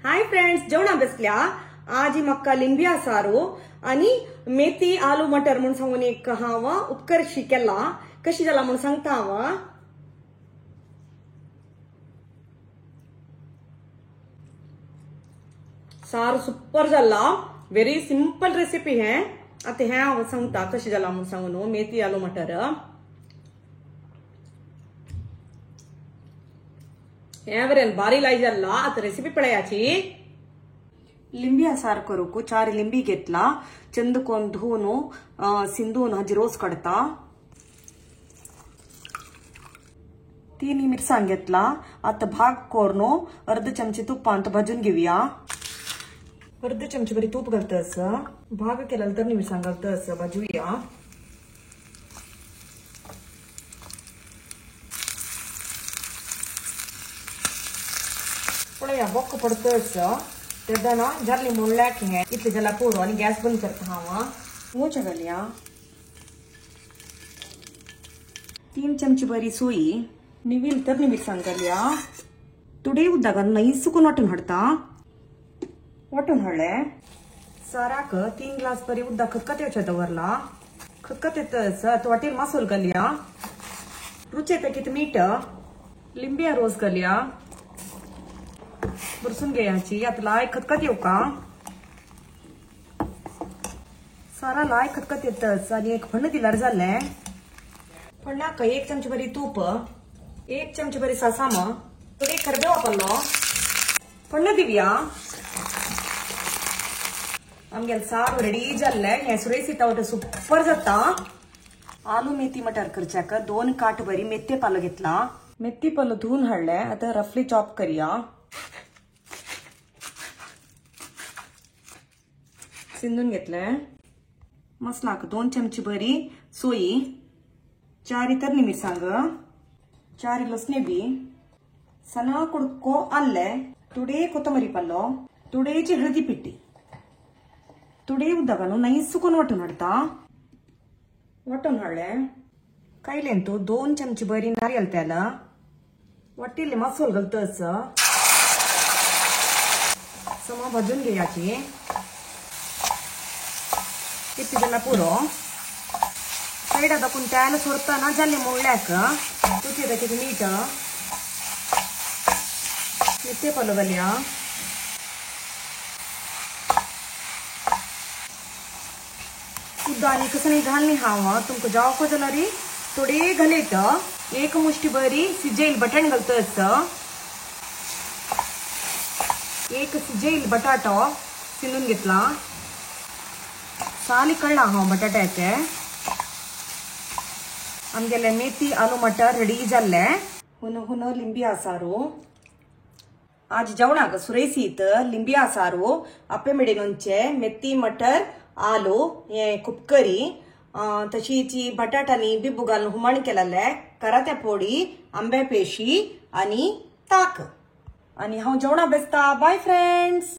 Hi friends, जेवणा बसल्या. आज ही मक्का लिंबिया सारू आणि मेथी आलू मटर म्हणून सांगून एक हावा उपकरशी केला. कशी झाला म्हणून सांगता हावा. सारू सुपर झाला. व्हेरी सिंपल रेसिपी है. आता ह्या सांगता कशी झाला म्हणून सांगून मेथी आलू मटर. एवरेल बारी लाई झाला. आता रेसिपी पळयाची. लिंबिया सार करूक 4 लिंबी घेतला. चंदकोन धुवून सिंधून हाजी रोस काढता. 3 मिरसांग घेतला. आता भाग कोरनो अर्ध चमचे तुपांत भाजून घेऊया. अर्ध चमचे बरी तूप घालतस. भाग केला तर मिरसांग घालतस भाजूया. पळया बोक पडतस. तेदाना जारली मोडल्याक हे इतले जला पोरो आणि गॅस बंद करता हावा. मोच्या घालया. 3 चमचे बरी सोई निविल तर मिरसांग घालया. तुडे उद्दा नाही सुकून वाटून हाडता. वाटून हाडले साराक 3 ग्लास बरी उद्दा खतखत येवच्या दवरला. खतखत येतस वाटेल मासोल घालया. रुचे पॅकेट मीठ. लिंबिया रोस घालया. बरसून घ्यायची. आता लाय खतखत येऊ का. सारा लाय खतखत येतच आणि एक फण्ण दिल्यार जाले. फण्णाक 1 चमचे बरी तूप. 1 चमचे बरी सासाम. थोडी खरबे वापरलो. फण्ण दिवया. आमगेल सार रेडी जाल्ले. हे सुरेसी तावट सुपर जाता. आलू मेथी मटर करच्याक 2 काट बरी मेथी पालो घेतला. मेथी पालो धुवून हाडले. आता रफली चॉप करूया. सिंधून घेतले. मसलाक 2 चमचे बरी सोई. 4 तरनी मिरसांग. 4 लसणे बी. सना कुडको आल्ले. तुडे कोथंबरी पालो. तुडेची हळदी पिट्टी. तुडे उद्दागानु नाही सुकून वाटून हाडता. वाटून हाडले. कायलेन तो 2 चमचे बरी नारियल तेल. वाटिल्ले मसाल घालतस. समा भाजून घ्यायची. किती जला पुरो साईडा दाखवून त्याला सोडताना जाल्ले मोडल्याक तुझे दाखवत मीठ. मेथी पालो घालया. सुद्धा आणि कसं नाही घालणी हावा. तुमको जाव को जाणारी थोडे घालेत. 1 मुष्टी बरी सिजेल बटाण घालतस. 1 सिजेल बटाटो सिंधून घेतला. साली कळला हा बटाट्याचे. आमगेले मेथी आलू मटर रेडी जाल्ले. हुन लिंबिया सारू. आज जेवणाक सुरेसीत लिंबिया सारू आपे मेडेनोंचे मेथी मटर आलू हे कुपकरी तशीची बटाटानी बिब्बू घालून हुमण केलेले. करात्या पोळी आंबे पेशी आणि ताक. आणि हांव जेवणा बेसता. Bye friends.